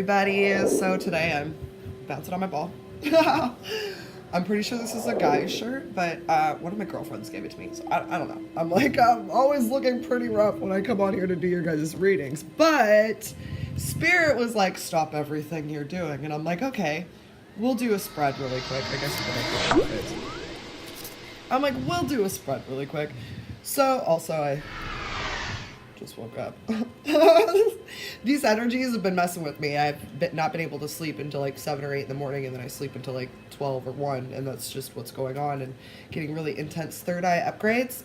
everybody. So today I'm bouncing on my ball. I'm pretty sure this is a guy's shirt, but one of my girlfriends gave it to me, so I don't know. I'm always looking pretty rough when I come on here to do your guys' readings, but Spirit was like, stop everything you're doing, and I'm like, okay, we'll do a spread really quick. I guess you can make it. I'm like, we'll do a spread really quick. So also I just woke up. These energies have been messing with me. I've not been able to sleep until like 7 or 8 in the morning, and then I sleep until like 12 or 1, and that's just what's going on, and getting really intense third eye upgrades.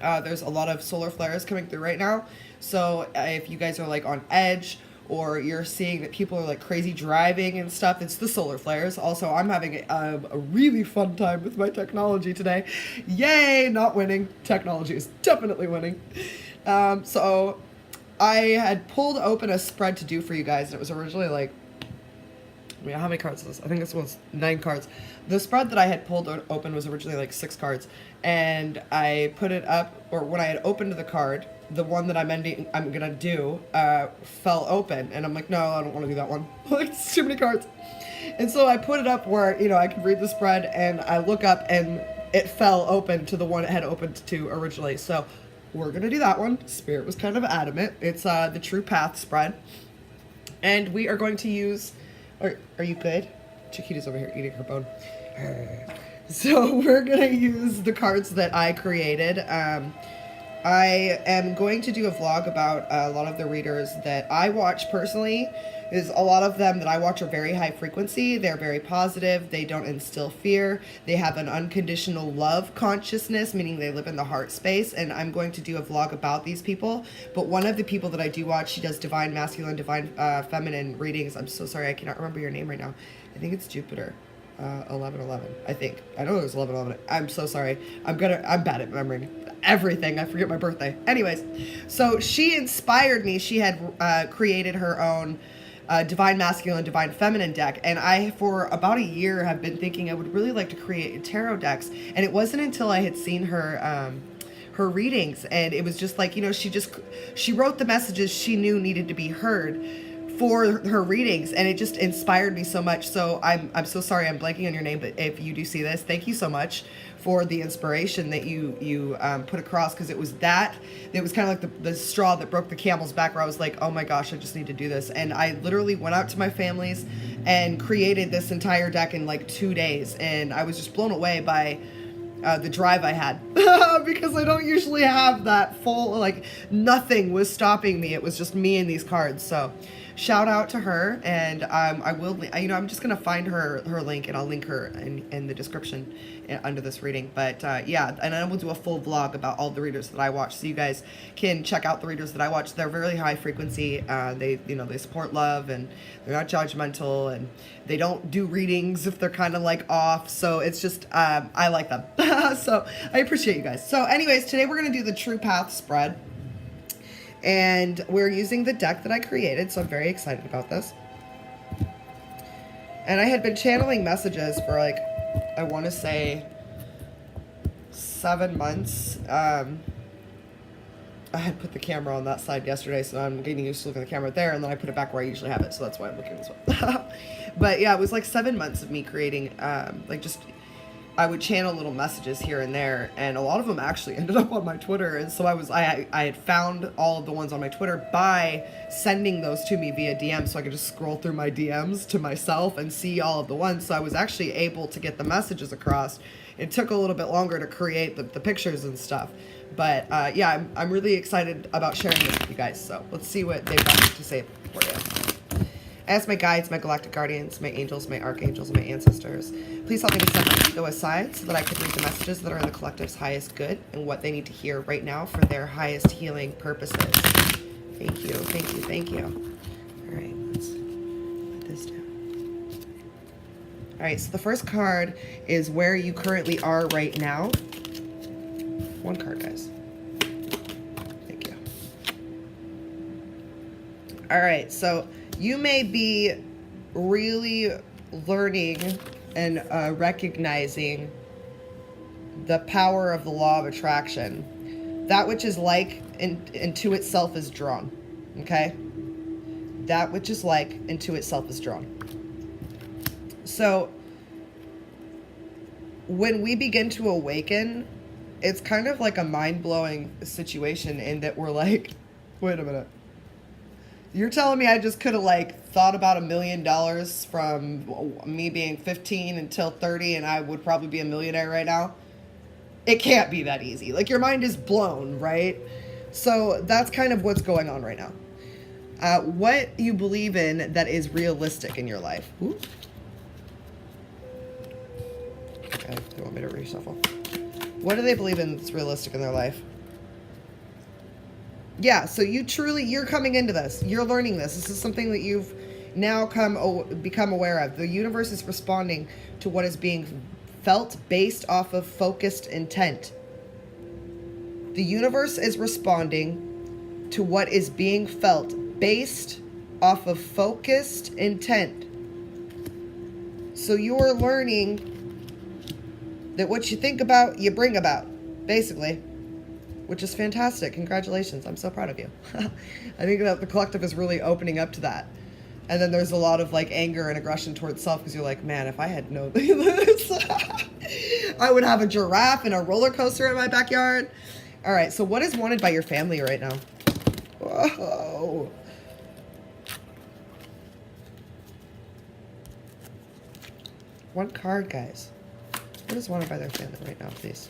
There's a lot of solar flares coming through right now, so if you guys are like on edge, or you're seeing that people are like crazy driving and stuff, it's the solar flares. Also, I'm having a really fun time with my technology today. Yay, not winning. Technology is definitely winning. So I had pulled open a spread to do for you guys, and it was originally like, how many cards is this? I think this one's 9 cards. The spread that I had pulled open was originally like 6 cards, and I put it up, or when I had opened the card, the one that I'm gonna do fell open, and I'm like, no, I don't want to do that one. Like, it's too many cards. And so I put it up where, you know, I could read the spread, and I look up, and it fell open to the one it had opened to originally. So we're gonna do that one. Spirit was kind of adamant. It's the True Path spread, and we are going to use. Are you good? Chiquita's over here eating her bone. So we're gonna use the cards that I created. I am going to do a vlog about a lot of the readers that I watch personally. Is a lot of them that I watch are very high frequency. They're very positive. They don't instill fear. They have an unconditional love consciousness, meaning they live in the heart space. And I'm going to do a vlog about these people. But one of the people that I do watch, she does divine masculine, divine feminine readings. I'm so sorry, I cannot remember your name right now. I think it's Jupiter. 1111, I think. I know it was 1111. I'm so sorry. I'm bad at remembering everything. I forget my birthday. Anyways, so she inspired me. She had created her own divine masculine, divine feminine deck, and I, for about a year, have been thinking I would really like to create tarot decks, and it wasn't until I had seen her her readings, and it was just like, you know, she wrote the messages she knew needed to be heard for her readings, and it just inspired me so much. So I'm so sorry I'm blanking on your name, but if you do see this, thank you so much for the inspiration that you put across, because it was kind of like the straw that broke the camel's back, where I was like, oh my gosh, I just need to do this. And I literally went out to my family's and created this entire deck in like 2 days, and I was just blown away by the drive I had because I don't usually have that full, like, nothing was stopping me. It was just me and these cards. So shout out to her, and I will, you know, I'm just gonna find her link, and I'll link her in the description under this reading. But yeah, and I will do a full vlog about all the readers that I watch, so you guys can check out the readers that I watch. They're very high frequency. They, you know, they support love, and they're not judgmental, and they don't do readings if they're kind of like off. So it's just I like them. So I appreciate you guys. So anyways, today we're gonna do the True Path spread, and we're using the deck that I created, so I'm very excited about this. And I had been channeling messages for, like, I want to say 7 months. I had put the camera on that side yesterday, so I'm getting used to looking at the camera there, and then I put it back where I usually have it, so that's why I'm looking this way. But yeah, it was like 7 months of me creating, like, just, I would channel little messages here and there, and a lot of them actually ended up on my Twitter. And so I had found all of the ones on my Twitter by sending those to me via DM, so I could just scroll through my DMs to myself and see all of the ones. So I was actually able to get the messages across. It took a little bit longer to create the pictures and stuff, but yeah, I'm really excited about sharing this with you guys. So let's see what they've got to say for you. I ask my guides, my galactic guardians, my angels, my archangels, and my ancestors, please help me to set my ego aside so that I can read the messages that are in the collective's highest good and what they need to hear right now for their highest healing purposes. Thank you, thank you, thank you. All right, let's put this down. All right, so the first card is where you currently are right now. One card, guys. Thank you. All right, so you may be really learning and recognizing the power of the law of attraction. That which is like into itself is drawn, okay? that which is like into itself is drawn. So when we begin to awaken, it's kind of like a mind-blowing situation in that we're like, wait a minute. You're telling me I just could have like thought about $1 million from me being 15 until 30 and I would probably be a millionaire right now? It can't be that easy. Like, your mind is blown, right? So that's kind of what's going on right now. What you believe in that is realistic in your life. Ooh. Okay, they want me to reshuffle. What do they believe in that's realistic in their life? Yeah, so you're coming into this. You're learning this. This is something that you've now become aware of. The universe is responding to what is being felt based off of focused intent. The universe is responding to what is being felt based off of focused intent. So you're learning that what you think about, you bring about, basically. Which is fantastic. Congratulations. I'm so proud of you. I think that the collective is really opening up to that. And then there's a lot of like anger and aggression towards self because you're like, man, if I had known this, I would have a giraffe and a roller coaster in my backyard. All right. So what is wanted by your family right now? Whoa. One card, guys. What is wanted by their family right now, please?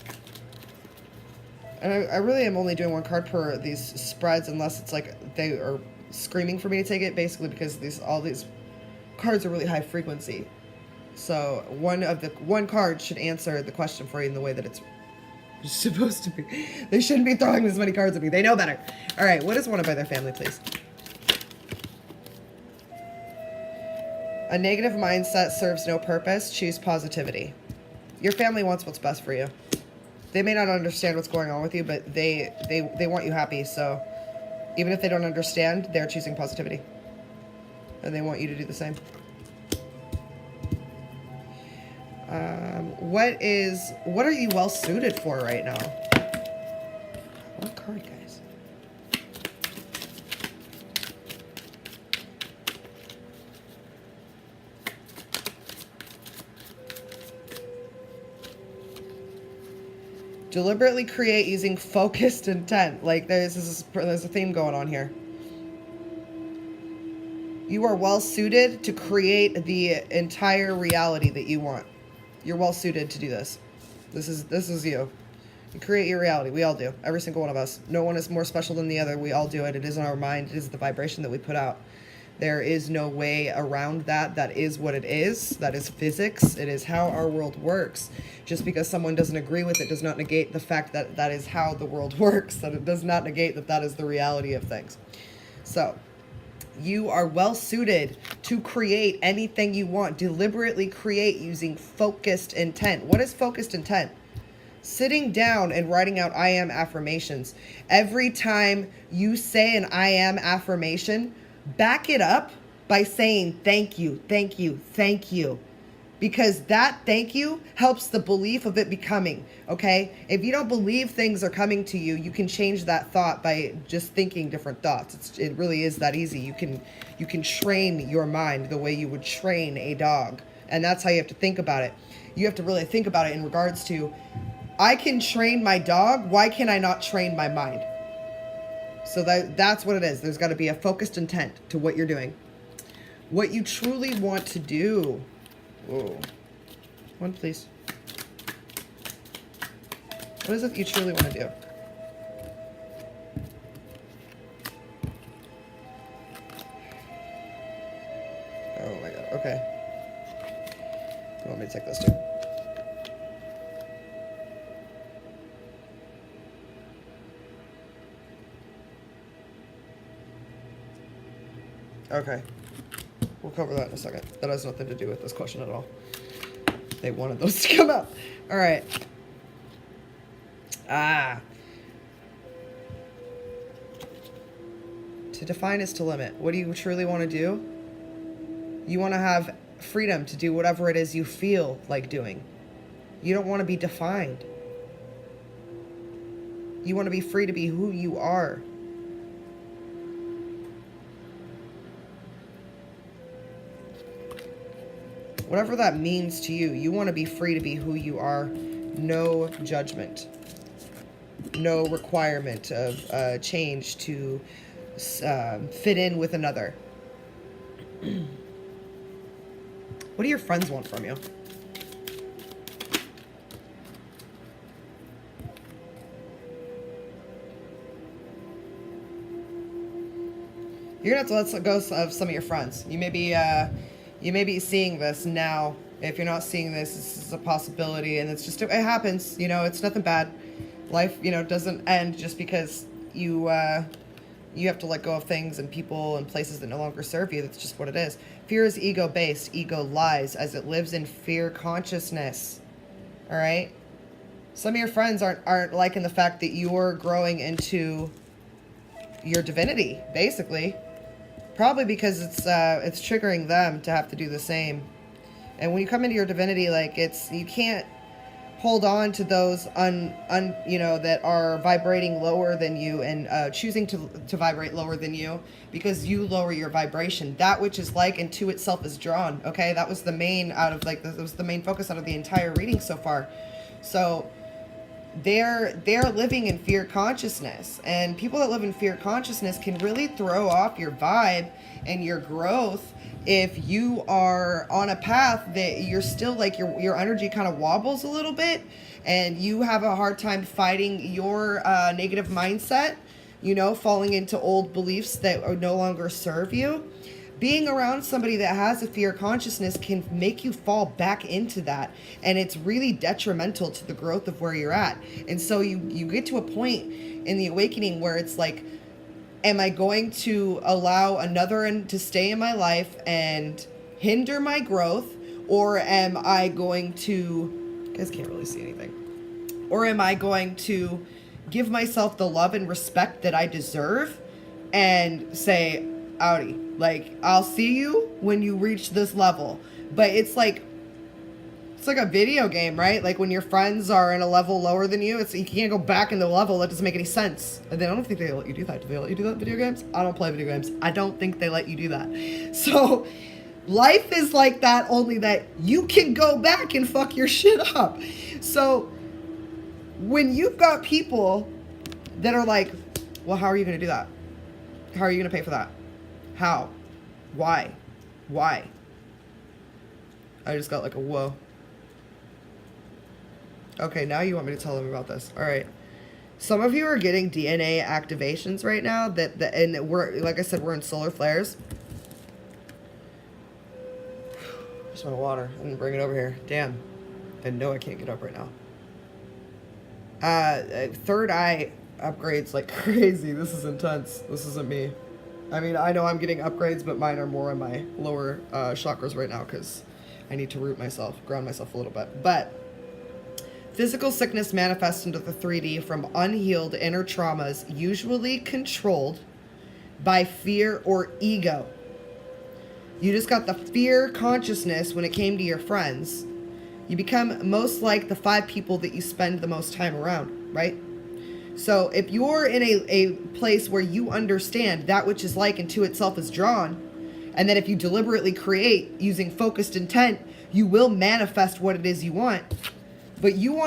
And I really am only doing one card per these spreads unless it's like they are screaming for me to take it, basically because all these cards are really high frequency. So one card should answer the question for you in the way that it's supposed to be. They shouldn't be throwing this many cards at me. They know better. All right, what is wanted by their family, please? A negative mindset serves no purpose. Choose positivity. Your family wants what's best for you. They may not understand what's going on with you, but they want you happy. So even if they don't understand, they're choosing positivity. And they want you to do the same. What are you well suited for right now? What card, guys? Deliberately create using focused intent. Like there's a theme going on here. You are well suited to create the entire reality that you want. You're well suited to do this. This is you. You create your reality. We all do. Every single one of us. No one is more special than the other. We all do it. It is in our mind. It is the vibration that we put out. There is no way around that. That is what it is. That is physics. It is how our world works. Just because someone doesn't agree with it does not negate the fact that that is how the world works. That it does not negate that that is the reality of things. So, you are well suited to create anything you want. Deliberately create using focused intent. What is focused intent? Sitting down and writing out I am affirmations. Every time you say an I am affirmation, back it up by saying thank you, thank you, thank you. Because that thank you helps the belief of it becoming, okay? If you don't believe things are coming to you, you can change that thought by just thinking different thoughts. It really is that easy. You can train your mind the way you would train a dog. And that's how you have to think about it. You have to really think about it in regards to, I can train my dog, why can I not train my mind? So that's what it is. There's got to be a focused intent to what you're doing. What you truly want to do. Whoa. One, please. What is it you truly want to do? Oh my god. Okay. You want me to take this too? Okay. We'll cover that in a second. That has nothing to do with this question at all. They wanted those to come out. All right. To define is to limit. What do you truly want to do? You want to have freedom to do whatever it is you feel like doing. You don't want to be defined. You want to be free to be who you are. Whatever that means to you, you want to be free to be who you are. No judgment. No requirement of change to fit in with another. What do your friends want from you? You're gonna have to let go of some of your friends. You may be seeing this now. If you're not seeing this, this is a possibility, and it's just, it happens. You know, it's nothing bad. Life, you know, doesn't end just because you have to let go of things and people and places that no longer serve you. That's just what it is. Fear is ego-based. Ego lies as it lives in fear consciousness. All right? Some of your friends aren't liking the fact that you're growing into your divinity, basically. Probably because it's triggering them to have to do the same. And when you come into your divinity, like, you can't hold on to those that are vibrating lower than you and choosing to vibrate lower than you, because you lower your vibration. That which is like into itself is drawn. Okay, that was the main that was the main focus out of the entire reading so far. So they're living in fear consciousness, and people that live in fear consciousness can really throw off your vibe and your growth if you are on a path that you're still like your energy kind of wobbles a little bit, and you have a hard time fighting your negative mindset, you know, falling into old beliefs that no longer serve you. Being around somebody that has a fear consciousness can make you fall back into that, and it's really detrimental to the growth of where you're at. And so you get to a point in the awakening where it's like, am I going to allow another to stay in my life and hinder my growth, or am I going to, you guys can't really see anything, or am I going to give myself the love and respect that I deserve and say, Audi, like, I'll see you when you reach this level. But it's like a video game, right? Like when your friends are in a level lower than you, you can't go back in the level. That doesn't make any sense. And I don't think they let you do that. Do they let you do that in video games? I don't play video games. I don't think they let you do that. So life is like that, only that you can go back and fuck your shit up. So when you've got people that are like, well, how are you going to do that? How are you going to pay for that? How? Why? I just got like a whoa. Okay, now you want me to tell them about this. All right. Some of you are getting DNA activations right now and we're, like I said, we're in solar flares. Just my water. I'm gonna bring it over here. Damn. I know I can't get up right now. Third eye upgrades like crazy. This is intense. This isn't me. I mean, I know I'm getting upgrades, but mine are more on my lower chakras right now because I need to ground myself a little bit. But physical sickness manifests into the 3D from unhealed inner traumas, usually controlled by fear or ego. You just got the fear consciousness when it came to your friends. You become most like the 5 people that you spend the most time around, right? So if you're in a place where you understand that which is like into itself is drawn, and that if you deliberately create using focused intent, you will manifest what it is you want. But you don't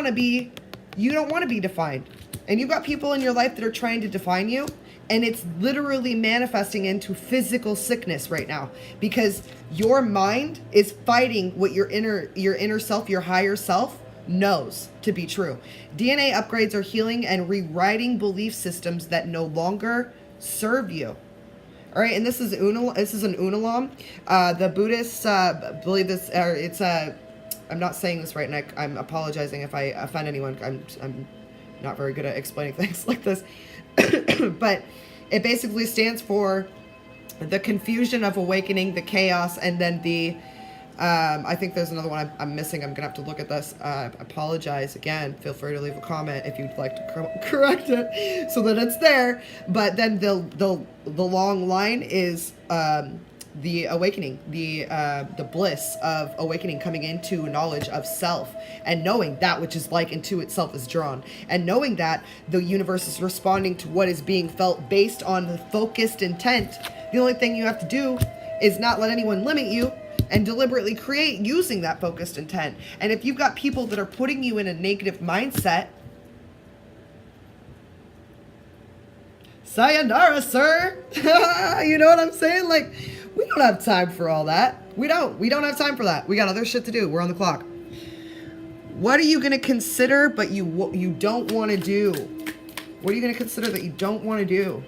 want to be defined. And you've got people in your life that are trying to define you, and it's literally manifesting into physical sickness right now because your mind is fighting what your inner self, your higher self, knows to be true. DNA upgrades are healing and rewriting belief systems that no longer serve you. All right, and this is an Unalam. The Buddhists believe this. I'm not saying this right, and I'm apologizing if I offend anyone. I'm not very good at explaining things like this, but it basically stands for the confusion of awakening, the chaos, and then the I think there's another one I'm missing. I'm gonna have to look at this. I apologize again. Feel free to leave a comment if you'd like to correct it so that it's there. But then the long line is the awakening, the bliss of awakening, coming into knowledge of self and knowing that which is like into itself is drawn, and knowing that the universe is responding to what is being felt based on the focused intent. The only thing you have to do is not let anyone limit you and deliberately create using that focused intent. And if you've got people that are putting you in a negative mindset, sayonara, sir. You know what I'm saying? Like, we don't have time for all that. We don't have time for that. We got other shit to do. We're on the clock. What are you going to consider but you don't want to do? What are you going to consider that you don't want to do?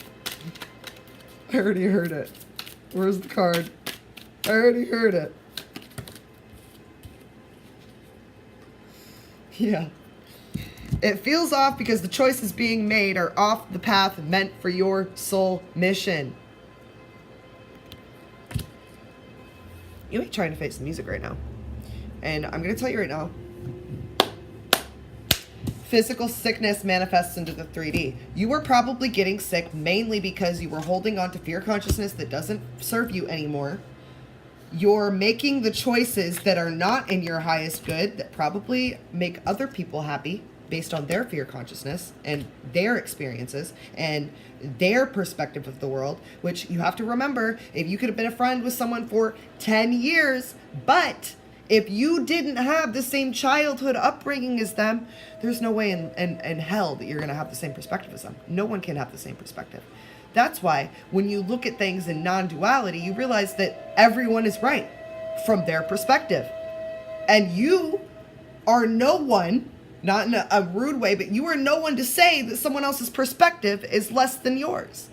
I already heard it. Where's the card? I already heard it. Yeah. It feels off because the choices being made are off the path meant for your soul mission. You ain't trying to face the music right now. And I'm going to tell you right now, physical sickness manifests into the 3D. You were probably getting sick mainly because you were holding on to fear consciousness that doesn't serve you anymore. You're making the choices that are not in your highest good, that probably make other people happy based on their fear consciousness and their experiences and their perspective of the world, which you have to remember, if you could have been a friend with someone for 10 years, but if you didn't have the same childhood upbringing as them, there's no way in hell that you're going to have the same perspective as them. No one can have the same perspective. That's why when you look at things in non-duality, you realize that everyone is right from their perspective. And you are no one, not in a rude way, but you are no one to say that someone else's perspective is less than yours.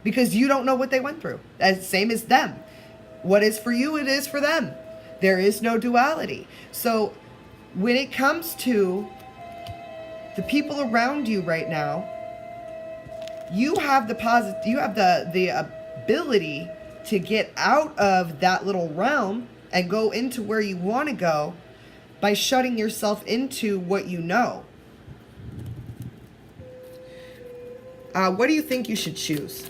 Because you don't know what they went through. As same as them. What is for you, it is for them. There is no duality. So when it comes to the people around you right now, you have the ability to get out of that little realm and go into where you want to go by shutting yourself into what you know. What do you think you should choose?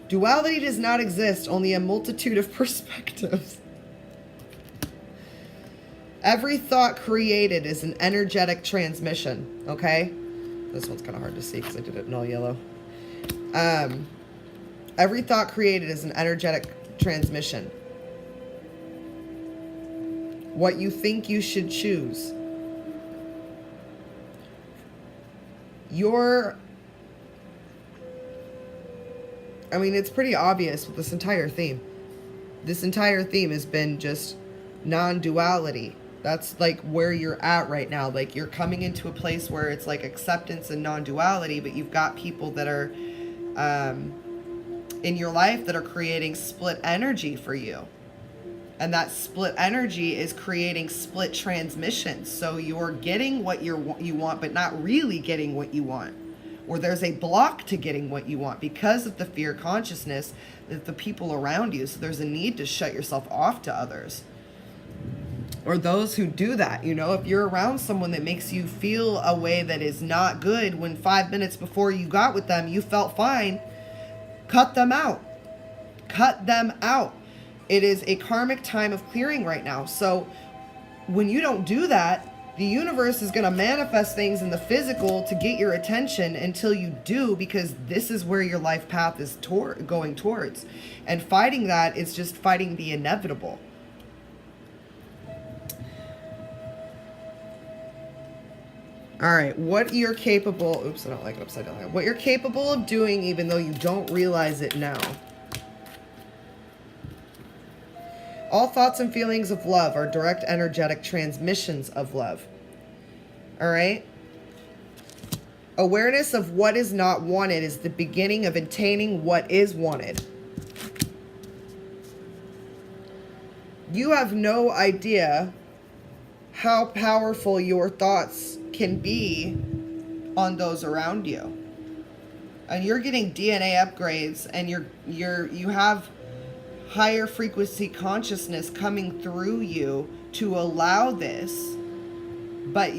Duality does not exist, only a multitude of perspectives. Every thought created is an energetic transmission, okay? This one's kind of hard to see because I did it in all yellow. Every thought created is an energetic transmission. What you think you should choose. It's pretty obvious with this entire theme. This entire theme has been just non-duality. That's like where you're at right now. Like you're coming into a place where it's like acceptance and non-duality, but you've got people that are in your life that are creating split energy for you. And that split energy is creating split transmissions. So you're getting what you want, but not really getting what you want. Or there's a block to getting what you want because of the fear consciousness that the people around you. So there's a need to shut yourself off to others. Or those who do that, if you're around someone that makes you feel a way that is not good when 5 minutes before you got with them, you felt fine, cut them out. Cut them out. It is a karmic time of clearing right now. So when you don't do that, the universe is going to manifest things in the physical to get your attention until you do, because this is where your life path is going towards. And fighting that is just fighting the inevitable. All right, what you're capable... Oops, I don't like it upside down. What you're capable of doing even though you don't realize it now. All thoughts and feelings of love are direct energetic transmissions of love. All right? Awareness of what is not wanted is the beginning of attaining what is wanted. You have no idea how powerful your thoughts can be on those around you. And you're getting DNA upgrades, and you have higher frequency consciousness coming through you to allow this. But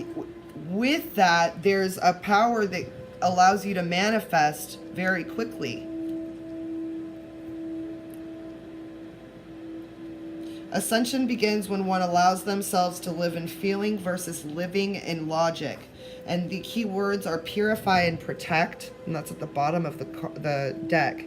with that, there's a power that allows you to manifest very quickly. Ascension begins when one allows themselves to live in feeling versus living in logic. And the key words are purify and protect. And that's at the bottom of the deck.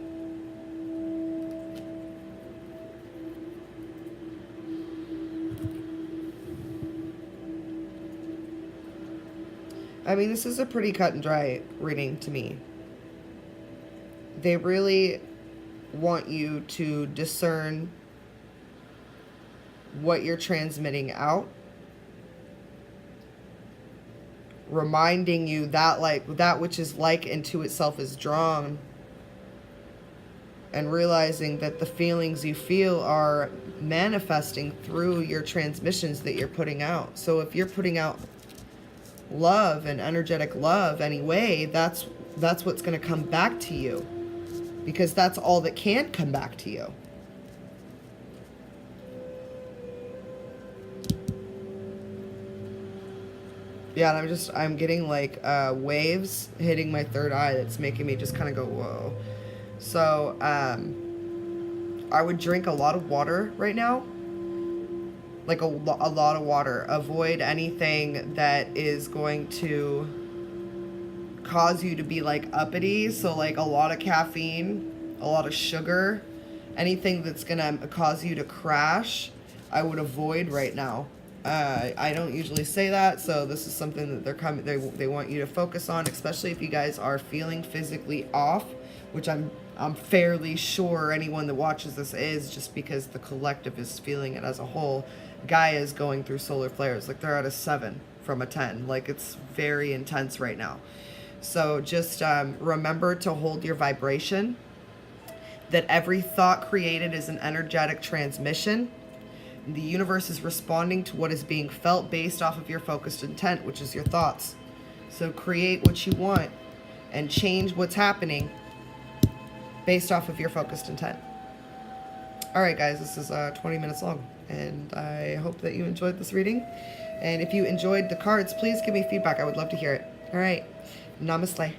I mean, this is a pretty cut and dry reading to me. They really want you to discern what you're transmitting out, reminding you that that which is like into itself is drawn, and realizing that the feelings you feel are manifesting through your transmissions that you're putting out. So if you're putting out love and energetic love anyway, that's what's going to come back to you, because that's all that can come back to you. Yeah, and I'm getting like waves hitting my third eye that's making me just kind of go, whoa. So I would drink a lot of water right now. Like a lot of water. Avoid anything that is going to cause you to be like uppity. So like a lot of caffeine, a lot of sugar, anything that's going to cause you to crash, I would avoid right now. I don't usually say that, so this is something that they want you to focus on, especially if you guys are feeling physically off, which I'm fairly sure anyone that watches this is, just because the collective is feeling it as a whole. Gaia is going through solar flares, like they're at a 7 from a 10, like it's very intense right now. So just remember to hold your vibration, that every thought created is an energetic transmission. The universe is responding to what is being felt based off of your focused intent, which is your thoughts. So create what you want and change what's happening based off of your focused intent. All right, guys, this is 20 minutes long, and I hope that you enjoyed this reading. And if you enjoyed the cards, please give me feedback. I would love to hear it. All right. Namaste.